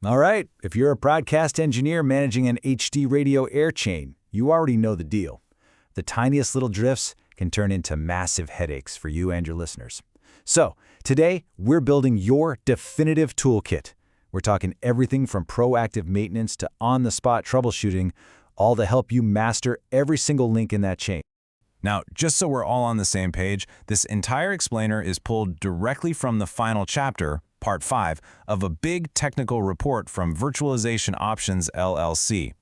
All right, if you're a broadcast engineer managing an HD radio air chain, you already know the deal. The tiniest little drifts can turn into massive headaches for you and your listeners. So, today, we're building your definitive toolkit. We're talking everything from proactive maintenance to on-the-spot troubleshooting, all to help you master every single link in that chain. Now, just so we're all on the same page, this entire explainer is pulled directly from the final chapter, Part 5, of a big technical report from Virtualization Options LLC.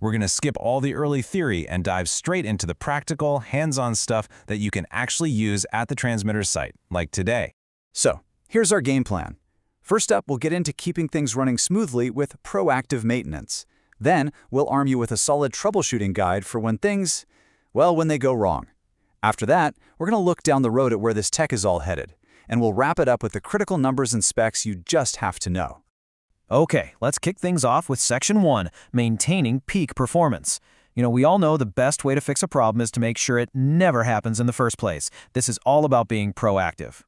We're going to skip all the early theory and dive straight into the practical, hands-on stuff that you can actually use at the transmitter site, like today. So, here's our game plan. First up, we'll get into keeping things running smoothly with proactive maintenance. Then, we'll arm you with a solid troubleshooting guide for when they go wrong. After that, we're going to look down the road at where this tech is all headed, and we'll wrap it up with the critical numbers and specs you just have to know. Okay, let's kick things off with Section 1, maintaining peak performance. We all know the best way to fix a problem is to make sure it never happens in the first place. This is all about being proactive.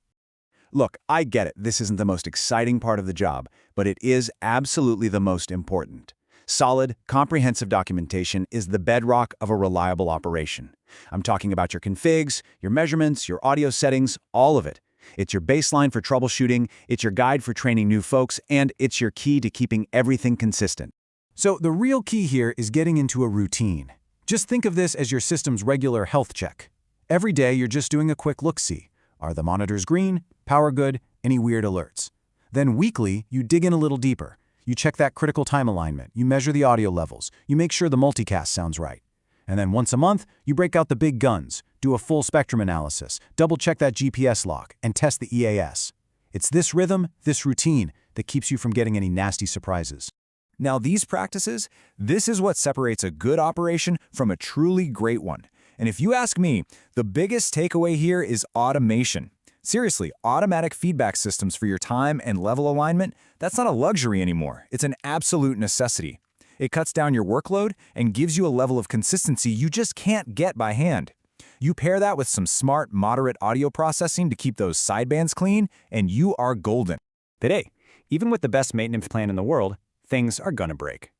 Look, I get it. This isn't the most exciting part of the job, but it is absolutely the most important. Solid, comprehensive documentation is the bedrock of a reliable operation. I'm talking about your configs, your measurements, your audio settings, all of it. It's your baseline for troubleshooting, it's your guide for training new folks, and it's your key to keeping everything consistent. So the real key here is getting into a routine. Just think of this as your system's regular health check. Every day you're just doing a quick look-see. Are the monitors green? Power good? Any weird alerts? Then weekly, you dig in a little deeper. You check that critical time alignment, you measure the audio levels, you make sure the multicast sounds right. And then once a month, you break out the big guns, do a full spectrum analysis, double-check that GPS lock, and test the EAS. It's this rhythm, this routine, that keeps you from getting any nasty surprises. Now these practices, this is what separates a good operation from a truly great one. And if you ask me, the biggest takeaway here is automation. Seriously, automatic feedback systems for your time and level alignment, that's not a luxury anymore. It's an absolute necessity. It cuts down your workload and gives you a level of consistency you just can't get by hand. You pair that with some smart, moderate audio processing to keep those sidebands clean, and you are golden. But hey, even with the best maintenance plan in the world, things are gonna break.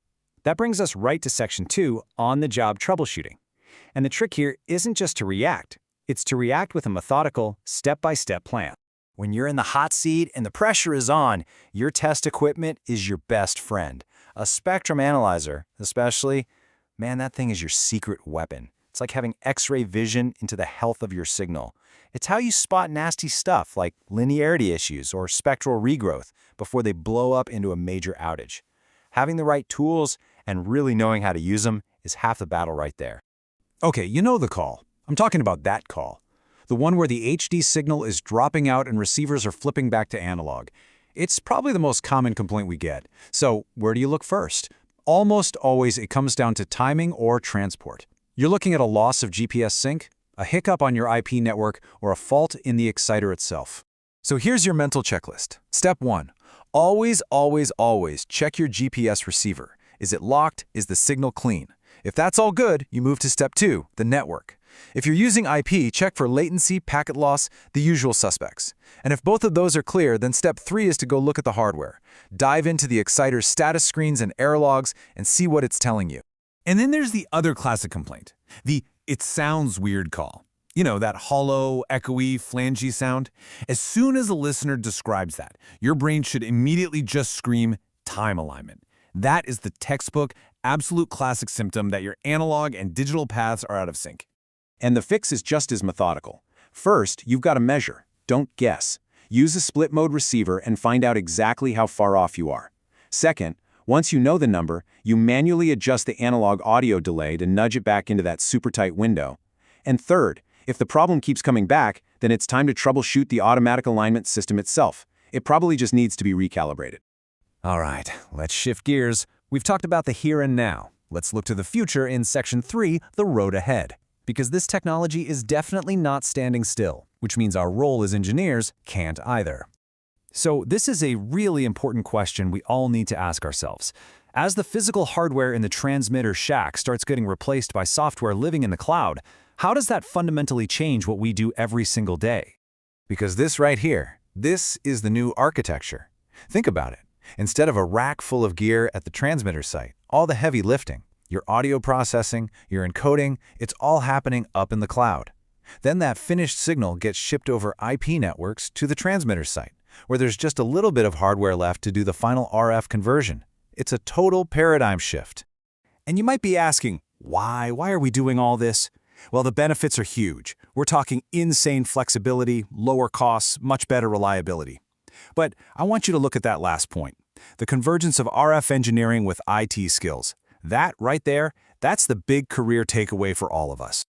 That brings us right to Section 2, on-the-job troubleshooting. And the trick here isn't just to react. It's to react with a methodical, step-by-step plan. When you're in the hot seat and the pressure is on, your test equipment is your best friend. A spectrum analyzer, especially, man, that thing is your secret weapon. It's like having X-ray vision into the health of your signal. It's how you spot nasty stuff like linearity issues or spectral regrowth before they blow up into a major outage. Having the right tools and really knowing how to use them is half the battle right there. Okay, you know the call. I'm talking about that call. The one where the HD signal is dropping out and receivers are flipping back to analog. It's probably the most common complaint we get. So where do you look first? Almost always it comes down to timing or transport. You're looking at a loss of GPS sync, a hiccup on your IP network, or a fault in the exciter itself. So here's your mental checklist. Step 1. Always, always, always check your GPS receiver. Is it locked? Is the signal clean? If that's all good, you move to Step 2, the network. If you're using IP, check for latency, packet loss, the usual suspects. And if both of those are clear, then Step 3 is to go look at the hardware. Dive into the exciter's status screens and error logs and see what it's telling you. And then there's the other classic complaint, the "it sounds weird" call. That hollow, echoey, flangey sound. As soon as a listener describes that, your brain should immediately just scream time alignment. That is the textbook, absolute classic symptom that your analog and digital paths are out of sync. And the fix is just as methodical. First, you've got to measure. Don't guess. Use a split-mode receiver and find out exactly how far off you are. Second, once you know the number, you manually adjust the analog audio delay to nudge it back into that super tight window. And third, if the problem keeps coming back, then it's time to troubleshoot the automatic alignment system itself. It probably just needs to be recalibrated. All right, let's shift gears. We've talked about the here and now. Let's look to the future in Section 3, the road ahead. Because this technology is definitely not standing still, which means our role as engineers can't either. So this is a really important question we all need to ask ourselves. As the physical hardware in the transmitter shack starts getting replaced by software living in the cloud, how does that fundamentally change what we do every single day? Because this right here, this is the new architecture. Think about it. Instead of a rack full of gear at the transmitter site, all the heavy lifting, your audio processing, your encoding, it's all happening up in the cloud. Then that finished signal gets shipped over IP networks to the transmitter site, where there's just a little bit of hardware left to do the final RF conversion. It's a total paradigm shift. And you might be asking, why? Why are we doing all this? Well, the benefits are huge. We're talking insane flexibility, lower costs, much better reliability. But I want you to look at that last point, the convergence of RF engineering with IT skills. That right there, that's the big career takeaway for all of us.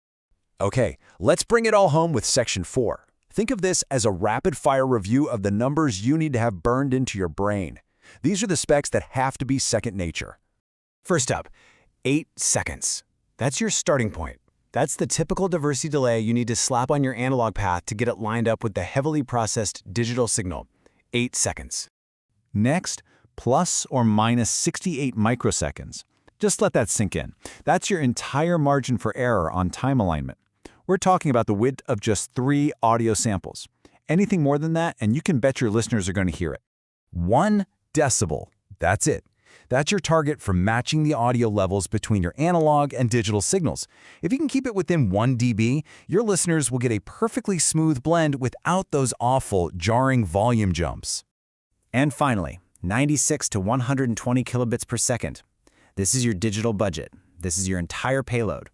Okay, let's bring it all home with Section 4. Think of this as a rapid-fire review of the numbers you need to have burned into your brain. These are the specs that have to be second nature. First up, 8 seconds. That's your starting point. That's the typical diversity delay you need to slap on your analog path to get it lined up with the heavily processed digital signal. 8 seconds. Next, plus or minus 68 microseconds. Just let that sink in. That's your entire margin for error on time alignment. We're talking about the width of just 3 audio samples. Anything more than that, and you can bet your listeners are going to hear it. 1 decibel. That's it. That's your target for matching the audio levels between your analog and digital signals. If you can keep it within 1 dB, your listeners will get a perfectly smooth blend without those awful, jarring volume jumps. And finally, 96 to 120 kilobits per second. This is your digital budget. This is your entire payload.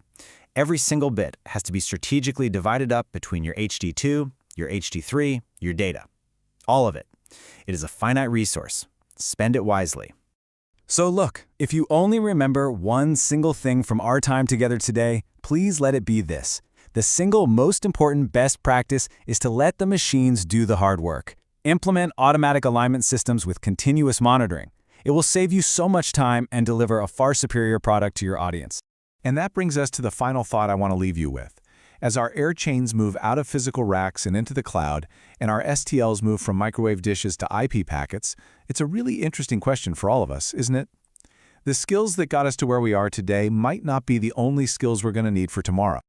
Every single bit has to be strategically divided up between your HD2, your HD3, your data. All of it. It is a finite resource. Spend it wisely. So look, if you only remember one single thing from our time together today, please let it be this. The single most important best practice is to let the machines do the hard work. Implement automatic alignment systems with continuous monitoring. It will save you so much time and deliver a far superior product to your audience. And that brings us to the final thought I want to leave you with. As our air chains move out of physical racks and into the cloud, and our STLs move from microwave dishes to IP packets, it's a really interesting question for all of us, isn't it? The skills that got us to where we are today might not be the only skills we're going to need for tomorrow.